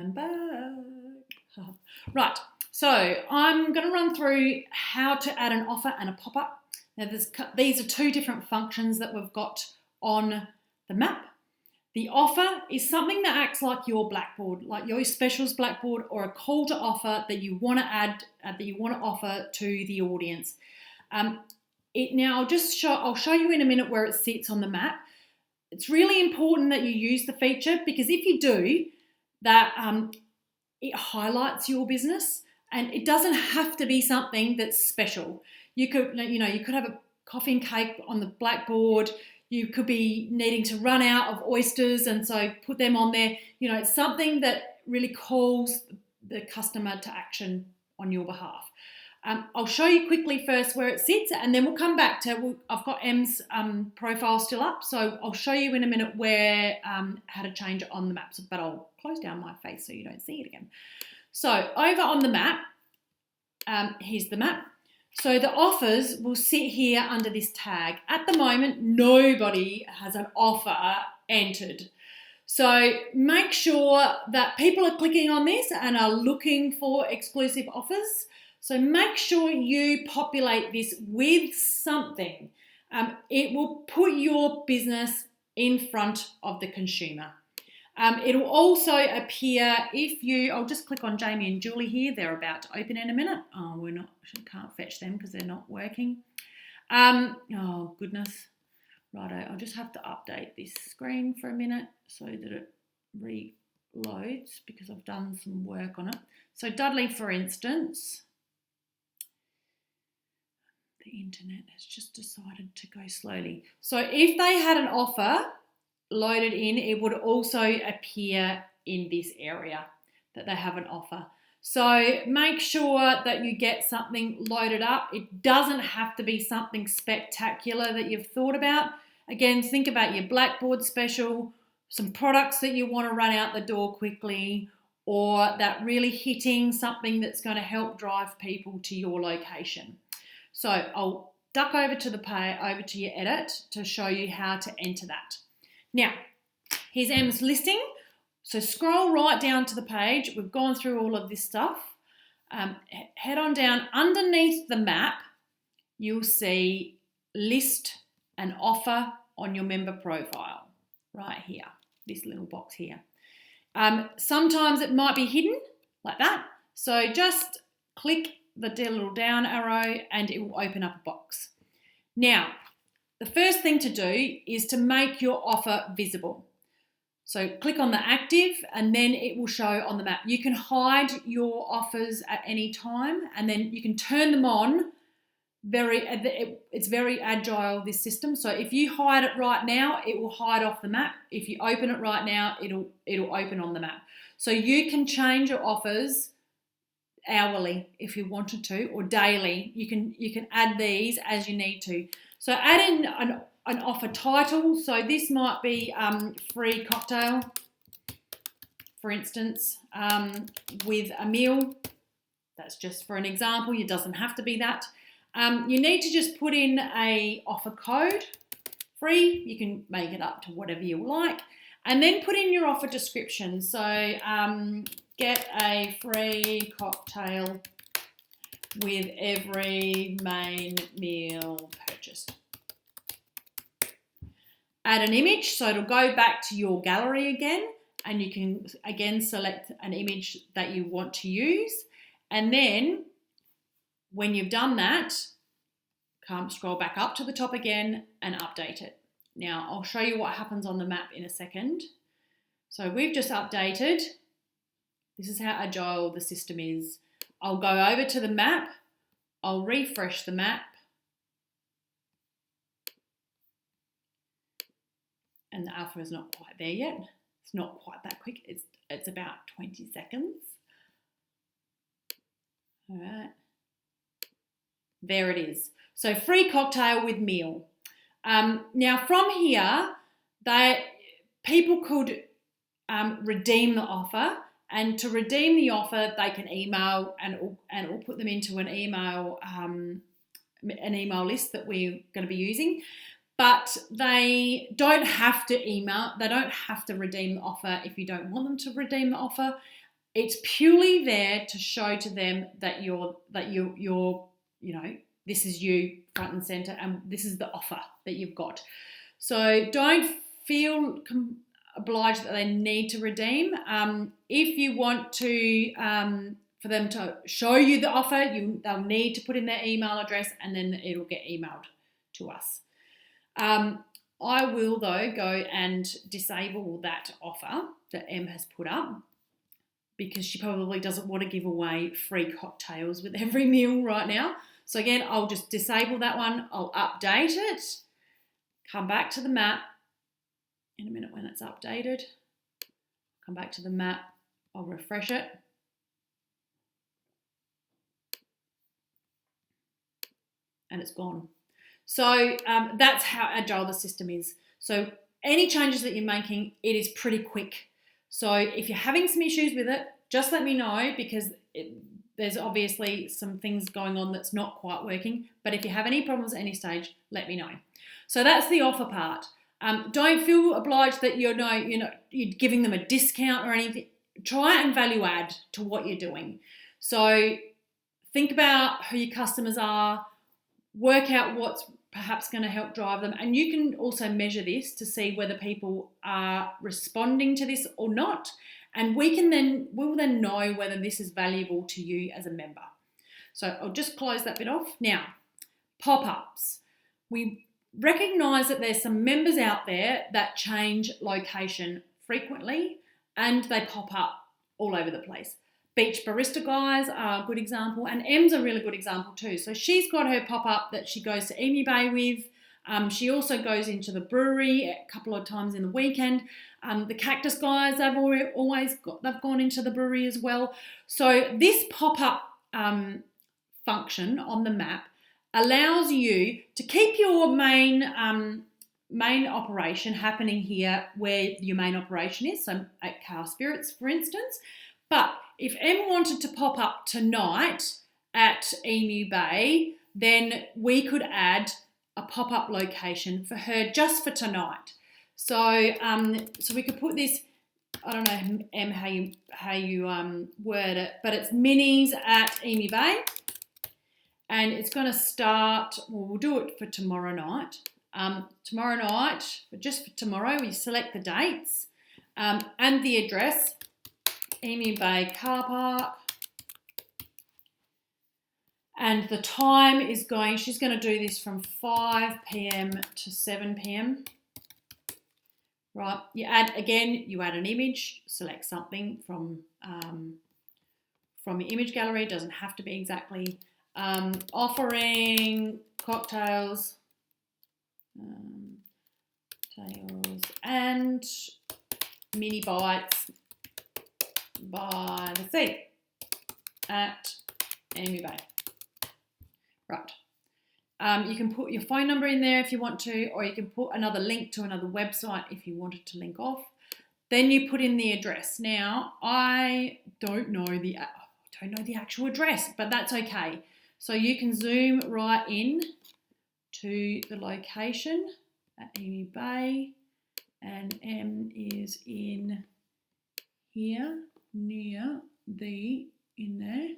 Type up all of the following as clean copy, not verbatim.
And back. Right, so I'm going to run through how to add an offer and a pop-up. Now, these are two different functions that we've got on the map. The offer is something that acts like your blackboard, like your specials blackboard, or a call to offer that you want to add, that you want to offer to the audience. Now, I'll show you in a minute where it sits on the map. It's really important that you use the feature, because if you do, that it highlights your business, and it doesn't have to be something that's special. You could have a coffee and cake on the blackboard. You could be needing to run out of oysters, and so put them on there. It's something that really calls the customer to action on your behalf. I'll show you quickly first where it sits, and then we'll come back to, I've got Em's profile still up, so I'll show you in a minute where how to change it on the maps, but I'll close down my face so you don't see it again. So over on the map, here's the map. So the offers will sit here under this tag. At the moment, nobody has an offer entered. So make sure that people are clicking on this and are looking for exclusive offers. So make sure you populate this with something. It will put your business in front of the consumer. It will also appear I'll just click on Jamie and Julie here. They're about to open in a minute. Oh, can't fetch them because they're not working. Oh, goodness. Righto, I'll just have to update this screen for a minute so that it reloads, because I've done some work on it. So Dudley, for instance, the internet has just decided to go slowly. So if they had an offer loaded in, it would also appear in this area that they have an offer. So make sure that you get something loaded up. It doesn't have to be something spectacular that you've thought about. Again, think about your Blackboard special, some products that you want to run out the door quickly, or that really hitting something that's going to help drive people to your location. So I'll duck over to your edit to show you how to enter that. Now, here's Em's listing. So scroll right down to the page. We've gone through all of this stuff. Head on down. Underneath the map, you'll see list an offer on your member profile right here, this little box here. Sometimes it might be hidden like that. So just click the little down arrow and it will open up a box. Now, the first thing to do is to make your offer visible. So click on the active and then it will show on the map. You can hide your offers at any time, and then you can turn them on. It's very agile, this system. So if you hide it right now, it will hide off the map. If you open it right now, it'll open on the map. So you can change your offers hourly if you wanted to, or daily. You can add these as you need to. So add in an offer title. So this might be free cocktail, for instance, with a meal. That's just for an example. It doesn't have to be that. You need to just put in a offer code, free. You can make it up to whatever you like, and then put in your offer description. So get a free cocktail with every main meal purchased. Add an image, so it'll go back to your gallery again, and you can again select an image that you want to use, and then when you've done that, scroll back up to the top again and update it. Now, I'll show you what happens on the map in a second. So we've just updated. This is how agile the system is. I'll go over to the map. I'll refresh the map. And the alpha is not quite there yet. It's not quite that quick. It's about 20 seconds. All right. There it is. So free cocktail with meal. Now from here, people could redeem the offer, and to redeem the offer, they can email and we'll put them into an email list that we're going to be using. But they don't have to email. They don't have to redeem the offer if you don't want them to redeem the offer. It's purely there to show to them that you're this is you front and center, and this is the offer that you've got. So don't feel obliged that they need to redeem. If you want to, for them to show you the offer, they'll need to put in their email address, and then it'll get emailed to us. I will, though, go and disable that offer that Em has put up, because she probably doesn't want to give away free cocktails with every meal right now. So again, I'll just disable that one. I'll update it, come back to the map in a minute when it's updated. Come back to the map, I'll refresh it. And it's gone. So that's how agile the system is. So any changes that you're making, it is pretty quick. So if you're having some issues with it, just let me know, because there's obviously some things going on that's not quite working. But if you have any problems at any stage, let me know. So that's the offer part. Don't feel obliged that you're giving them a discount or anything. Try and value add to what you're doing. So think about who your customers are, work out what's perhaps going to help drive them, and you can also measure this to see whether people are responding to this or not, and we'll then know whether this is valuable to you as a member. So I'll just close that bit off. Now, pop-ups. We recognise that there's some members out there that change location frequently, and they pop up all over the place. Beach Barista Guys are a good example, and Em's a really good example too. So she's got her pop-up that she goes to Emu Bay with. She also goes into the brewery a couple of times in the weekend. The Cactus Guys, they've gone into the brewery as well. So this pop-up function on the map allows you to keep your main operation happening here where your main operation is, so at Cowspirits, for instance. But if Em wanted to pop up tonight at Emu Bay, then we could add a pop-up location for her just for tonight. So so we could put this, I don't know, Em, how you word it, but it's minis at Emu Bay. And it's going to start, we'll do it for tomorrow night. Tomorrow night, but just for tomorrow, we select the dates and the address. Emu Bay Car Park, and the time is she's going to do this from 5 p.m. to 7 p.m. Right, you add an image, select something from your image gallery. It doesn't have to be exactly offering cocktails, tails and mini bites by the sea at Emu Bay. Right. You can put your phone number in there if you want to, or you can put another link to another website if you wanted to link off. Then you put in the address. Now, I don't know the actual address, but that's okay. So you can zoom right in to the location at Emu Bay, and M is in here, in there.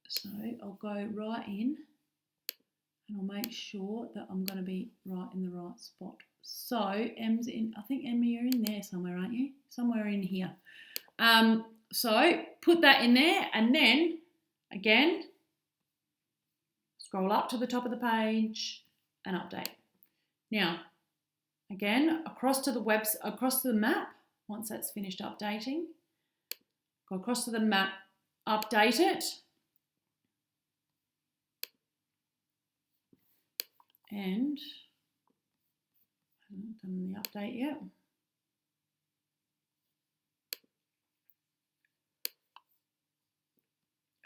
So I'll go right in and I'll make sure that I'm going to be right in the right spot. So M's in, I think Em, you're in there somewhere, aren't you? Somewhere in here. So put that in there, and then again, scroll up to the top of the page and update. Now, again, across to the map, once that's finished updating, go across to the map, update it, and I haven't done the update yet.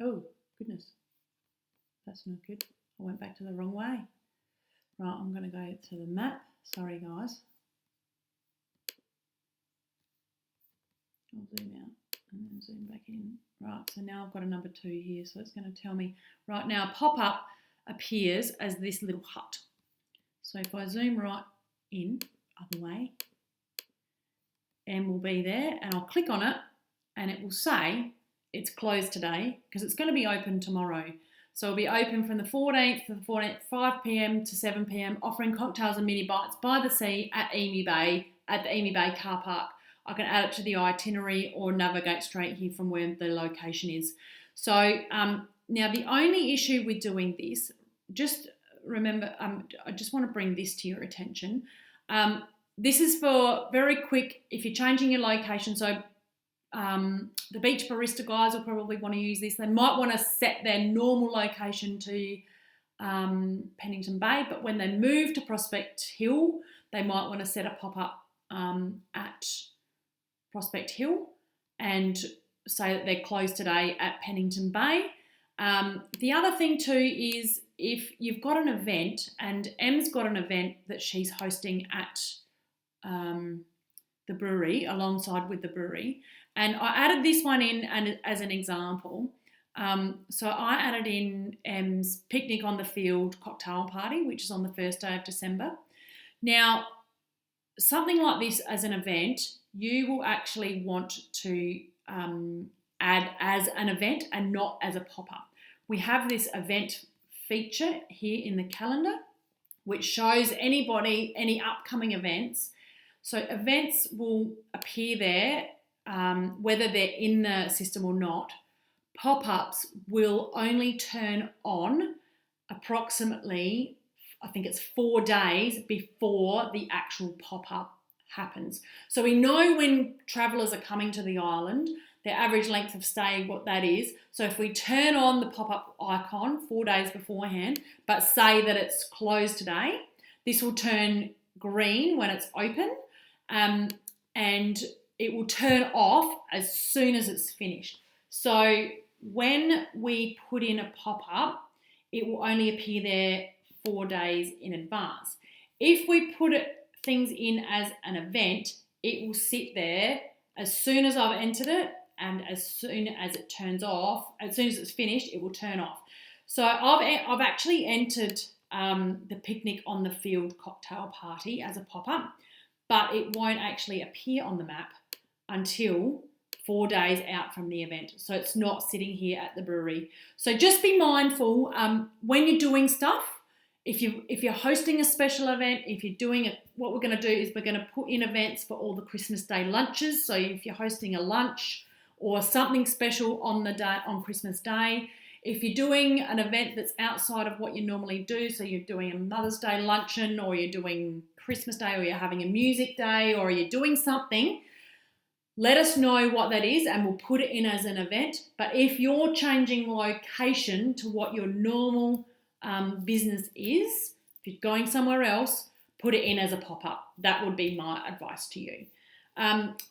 Oh, goodness. That's not good. I went back to the wrong way. Right, I'm going to go to the map. Sorry, guys. I'll zoom out and then zoom back in. Right, so now I've got a number 2 here, so it's going to tell me. Right now, pop-up appears as this little hut. So if I zoom right in, other way, M will be there, and I'll click on it, and it will say it's closed today because it's going to be open tomorrow. So it'll be open from the 14th to the 14th, 5 p.m. to 7 p.m, offering cocktails and mini bites by the sea at Emu Bay, at the Emu Bay car park. I can add it to the itinerary or navigate straight here from where the location is. So now the only issue with doing this, just remember, I just want to bring this to your attention. This is for very quick, if you're changing your location. So the beach barista guys will probably want to use this. They might want to set their normal location to Pennington Bay, but when they move to Prospect Hill, they might want to set a pop-up at Prospect Hill and say that they're closed today at Pennington Bay. The other thing too is if you've got an event, and Em's got an event that she's hosting at the brewery, alongside with the brewery, and I added this one in and as an example. So I added in Em's Picnic on the Field cocktail party, which is on the first day of December. Now, something like this as an event, you will actually want to add as an event and not as a pop-up. We have this event feature here in the calendar, which shows anybody any upcoming events. So events will appear there, whether they're in the system or not. Pop-ups will only turn on approximately, I think it's 4 days before the actual pop-up happens. So we know when travellers are coming to the island, their average length of stay, what that is. So if we turn on the pop-up icon 4 days beforehand, but say that it's closed today, this will turn green when it's open, and it will turn off as soon as it's finished. So when we put in a pop-up, it will only appear there 4 days in advance. If we put things in as an event, it will sit there as soon as I've entered it, and as soon as it turns off, as soon as it's finished, it will turn off. So I've actually entered the Picnic on the Field cocktail party as a pop-up, but it won't actually appear on the map until 4 days out from the event. So it's not sitting here at the brewery. So just be mindful when you're doing stuff. If you're hosting a special event, if you're doing it, what we're going to do is we're going to put in events for all the Christmas Day lunches. So if you're hosting a lunch or something special on the day, on Christmas Day, if you're doing an event that's outside of what you normally do, so you're doing a Mother's Day luncheon, or you're doing Christmas Day, or you're having a music day, or you're doing something, let us know what that is and we'll put it in as an event. But if you're changing location to what your normal business is, if you're going somewhere else, put it in as a pop-up. That would be my advice to you.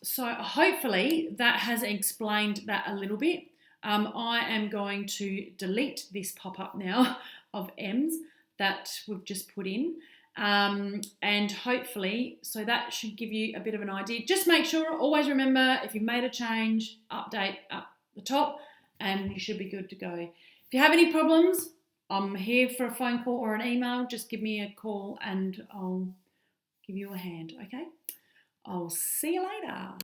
So hopefully that has explained that a little bit. I am going to delete this pop-up now of M's that we've just put in. And hopefully, so that should give you a bit of an idea. Just make sure, always remember, if you've made a change, update up the top and you should be good to go. If you have any problems, I'm here for a phone call or an email. Just give me a call and I'll give you a hand, okay? I'll see you later.